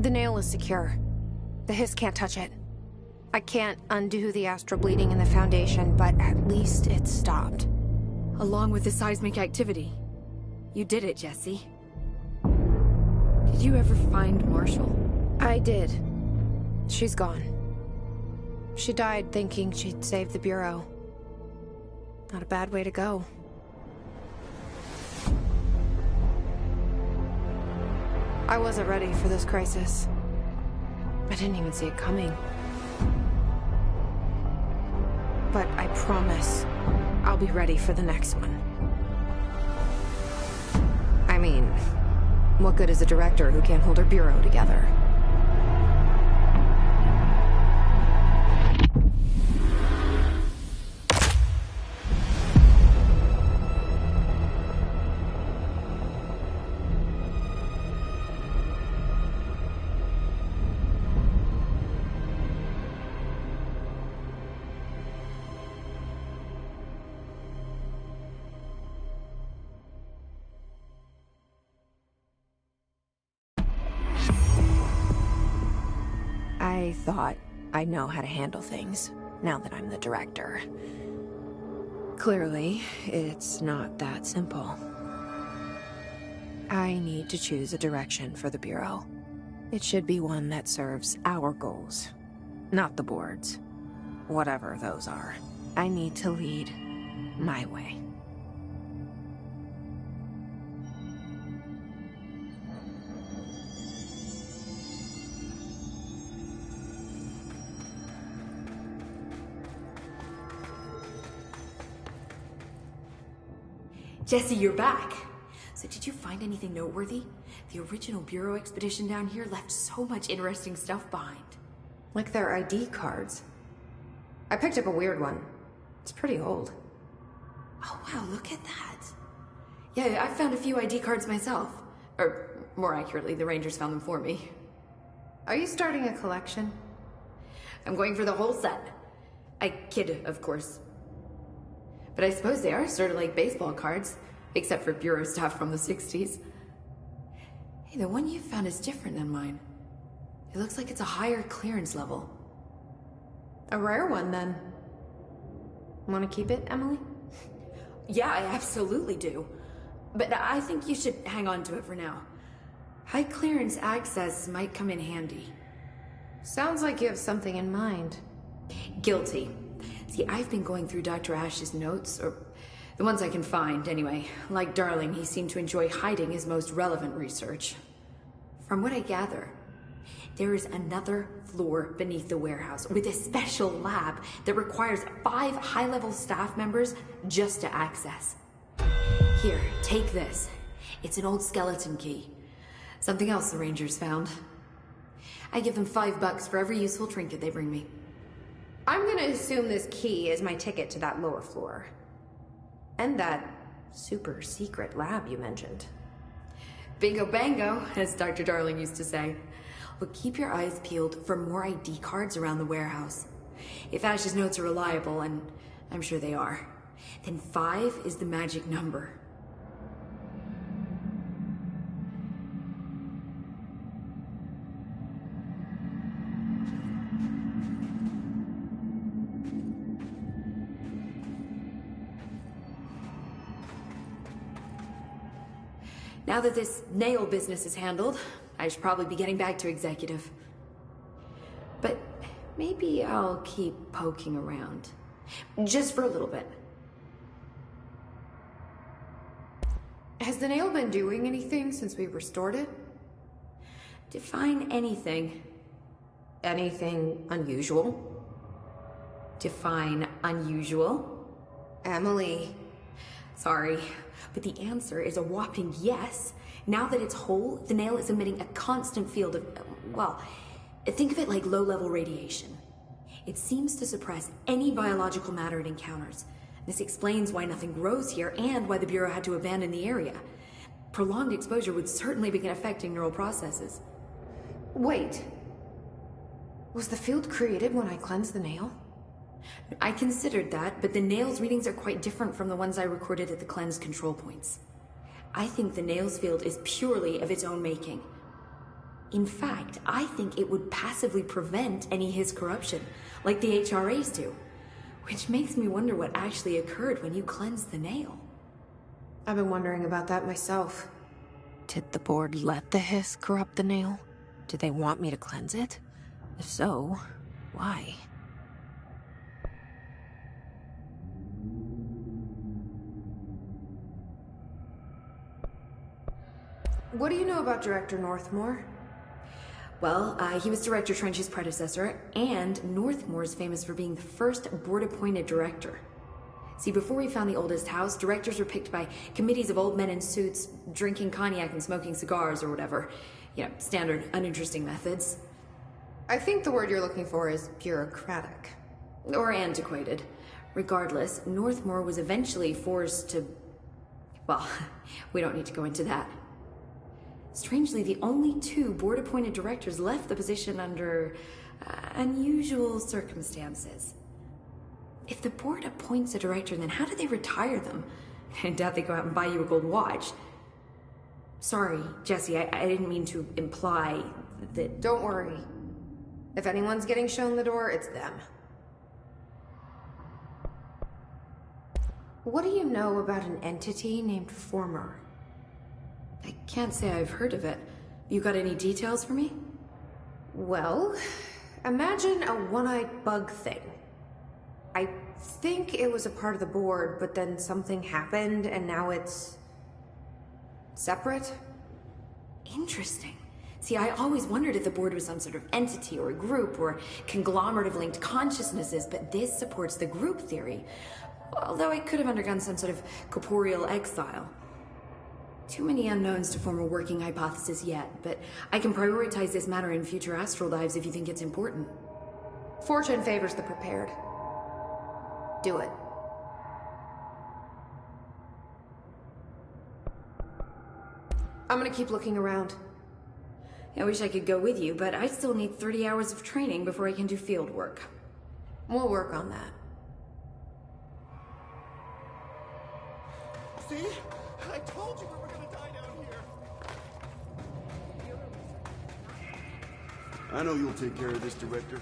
The nail is secure. The Hiss can't touch it. I can't undo the astral bleeding in the Foundation, but at least it's stopped. Along with the seismic activity. You did it, Jesse. Did you ever find Marshall? I did. She's gone. She died thinking she'd save the Bureau. Not a bad way to go. I wasn't ready for this crisis. I didn't even see it coming. But I promise, I'll be ready for the next one. I mean, what good is a director who can't hold her Bureau together? I thought I know how to handle things, now that I'm the director. Clearly, it's not that simple. I need to choose a direction for the Bureau. It should be one that serves our goals, not the board's. Whatever those are. I need to lead my way. Jesse, you're back. So did you find anything noteworthy? The original Bureau expedition down here left so much interesting stuff behind. Like their ID cards. I picked up a weird one. It's pretty old. Oh wow, look at that. Yeah, I found a few ID cards myself. Or, more accurately, the Rangers found them for me. Are you starting a collection? I'm going for the whole set. I kid, of course. But I suppose they are sort of like baseball cards, except for Bureau stuff from the 60s. Hey, the one you found is different than mine. It looks like it's a higher clearance level. A rare one, then. Want to keep it, Emily? Yeah, I absolutely do. But I think you should hang on to it for now. High clearance access might come in handy. Sounds like you have something in mind. Guilty. See, I've been going through Dr. Ash's notes, or the ones I can find, anyway. Like Darling, he seemed to enjoy hiding his most relevant research. From what I gather, there is another floor beneath the warehouse with a special lab that requires 5 high-level staff members just to access. Here, take this. It's an old skeleton key. Something else the Rangers found. I give them $5 for every useful trinket they bring me. I'm gonna assume this key is my ticket to that lower floor. And that super secret lab you mentioned. Bingo bango, as Dr. Darling used to say. But keep your eyes peeled for more ID cards around the warehouse. If Ash's notes are reliable, and I'm sure they are, then 5 is the magic number. Now that this nail business is handled, I should probably be getting back to executive. But maybe I'll keep poking around. Just for a little bit. Has the nail been doing anything since we restored it? Define anything. Anything unusual? Define unusual. Emily. Sorry, but the answer is a whopping yes. Now that it's whole, the nail is emitting a constant field of, well, think of it like low-level radiation. It seems to suppress any biological matter it encounters. This explains why nothing grows here and why the Bureau had to abandon the area. Prolonged exposure would certainly begin affecting neural processes. Wait. Was the field created when I cleansed the nail? I considered that, but the nail's readings are quite different from the ones I recorded at the cleanse control points. I think the nail's field is purely of its own making. In fact, I think it would passively prevent any Hiss corruption, like the HRAs do. Which makes me wonder what actually occurred when you cleansed the nail. I've been wondering about that myself. Did the board let the Hiss corrupt the nail? Did they want me to cleanse it? If so, why? What do you know about Director Northmore? Well, he was Director Trench's predecessor, and Northmore is famous for being the first board-appointed director. See, before we found the oldest house, directors were picked by committees of old men in suits, drinking cognac and smoking cigars or whatever. You know, standard, uninteresting methods. I think the word you're looking for is bureaucratic. Or antiquated. Regardless, Northmore was eventually forced to... Well, we don't need to go into that. Strangely, the only two board-appointed directors left the position under unusual circumstances. If the board appoints a director, then how do they retire them? I doubt they go out and buy you a gold watch. Sorry, Jesse, I didn't mean to imply that... Don't worry. If anyone's getting shown the door, it's them. What do you know about an entity named Former? I can't say I've heard of it. You got any details for me? Well, imagine a one-eyed bug thing. I think it was a part of the board, but then something happened and now it's... separate? Interesting. See, I always wondered if the board was some sort of entity or a group or conglomerate of linked consciousnesses, but this supports the group theory. Although it could have undergone some sort of corporeal exile. Too many unknowns to form a working hypothesis yet, but I can prioritize this matter in future astral dives if you think it's important. Fortune favors the prepared. Do it. I'm gonna keep looking around. I wish I could go with you, but I still need 30 hours of training before I can do field work. We'll work on that. See? I told you we were gonna die down here. I know you'll take care of this, Director.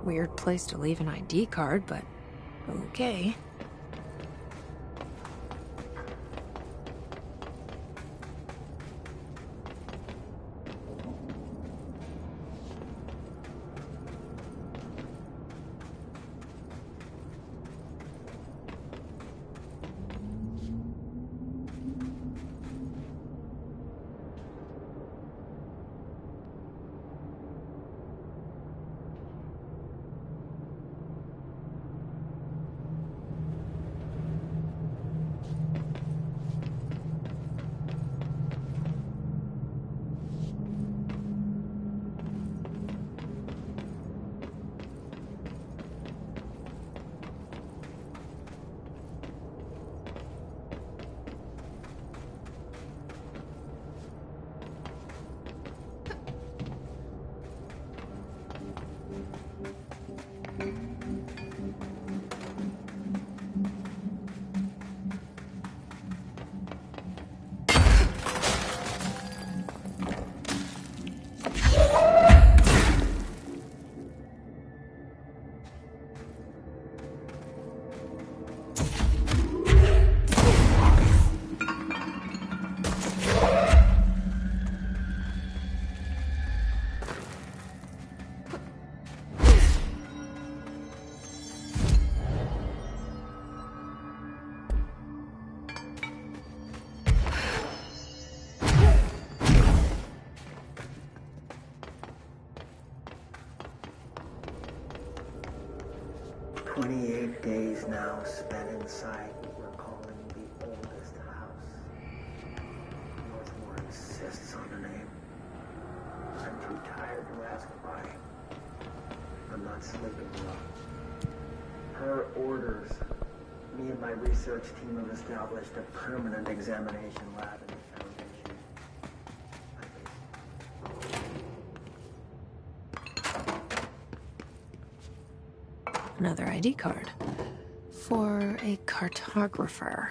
Weird place to leave an ID card, but okay. Days now spent inside what we're calling the oldest house. Northmore insists on the name. I'm too tired to ask why. I'm not sleeping well. Her orders. Me and my research team have established a permanent examination lab in the Foundation. Another ID card. For a cartographer.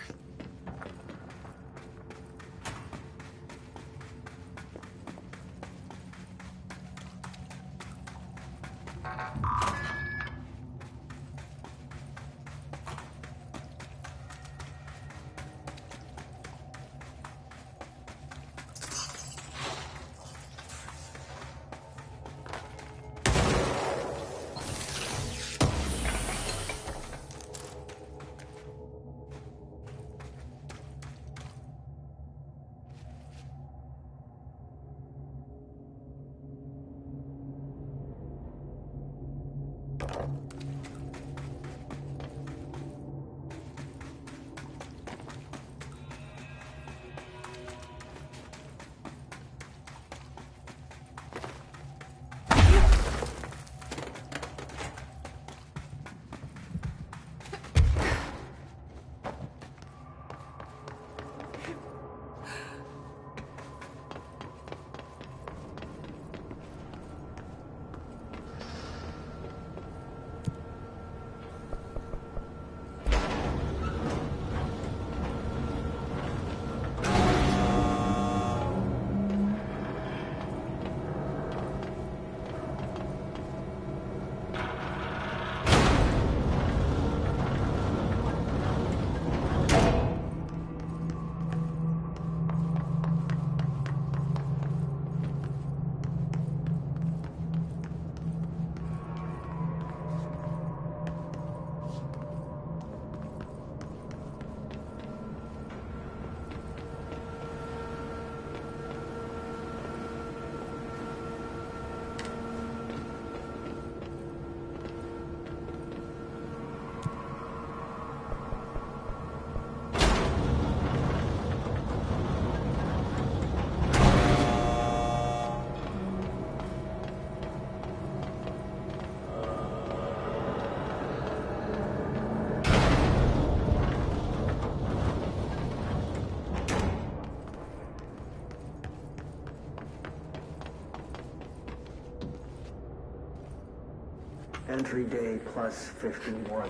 Entry day plus 51.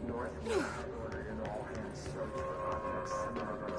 Northward ordered an all-hands search for objects similar to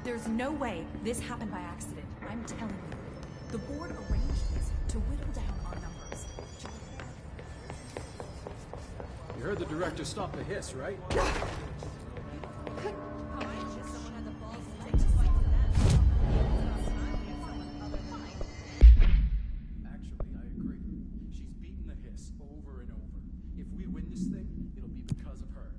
There's no way this happened by accident. I'm telling you. The board arranged this to whittle down our numbers. You heard the director stop the hiss, right? Actually, I agree. She's beaten the hiss over and over. If we win this thing, it'll be because of her.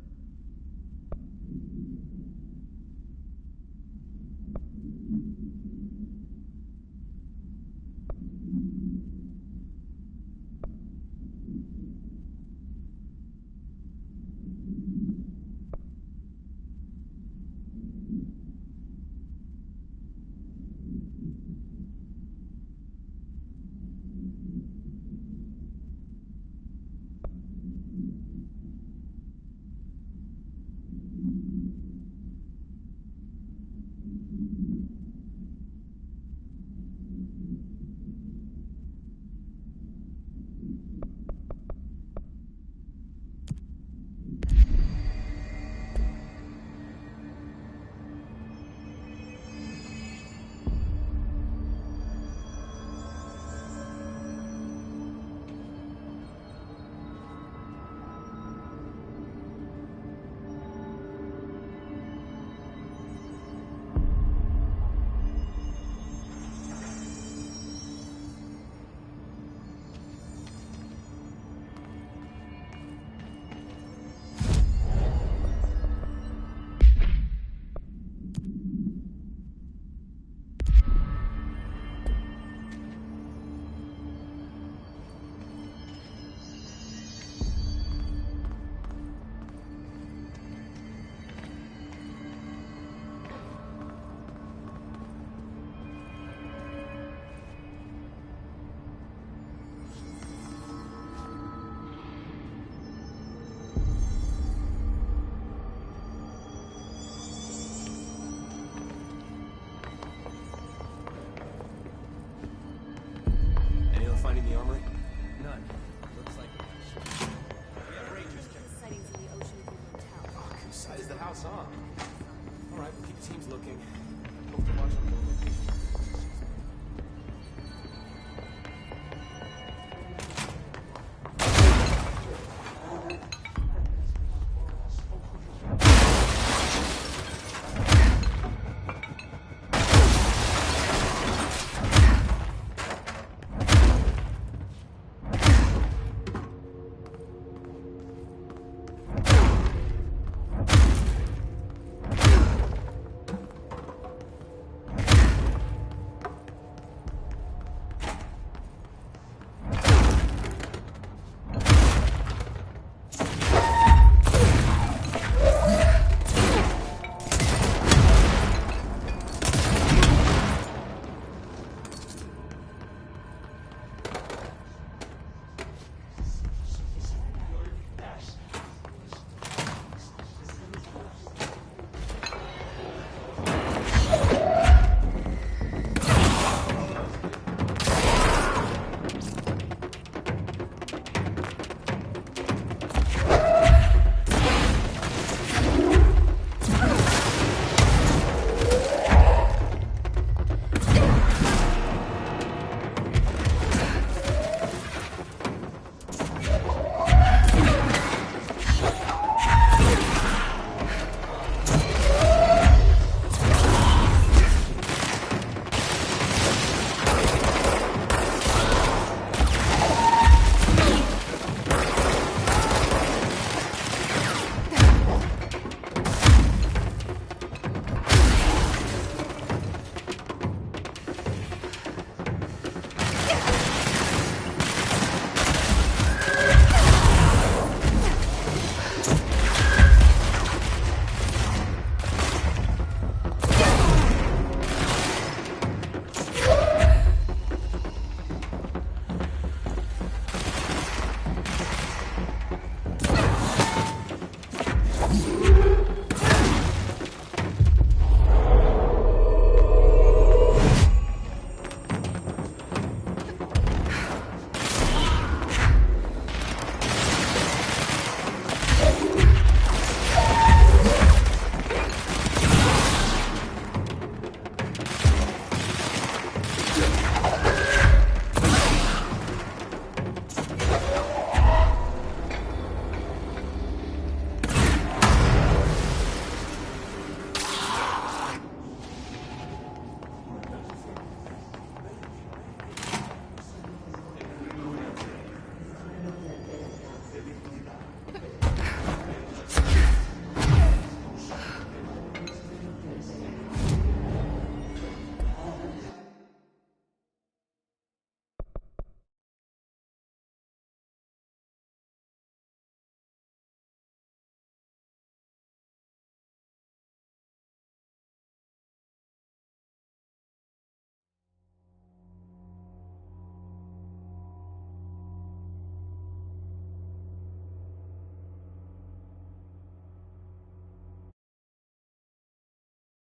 finding the armory? None. Looks like a bunch. We have rangers checking. Sightings in the Ocean View Motel. Fuck, whose side is the house on? Alright, we'll keep teams looking. Hope to watch on the location.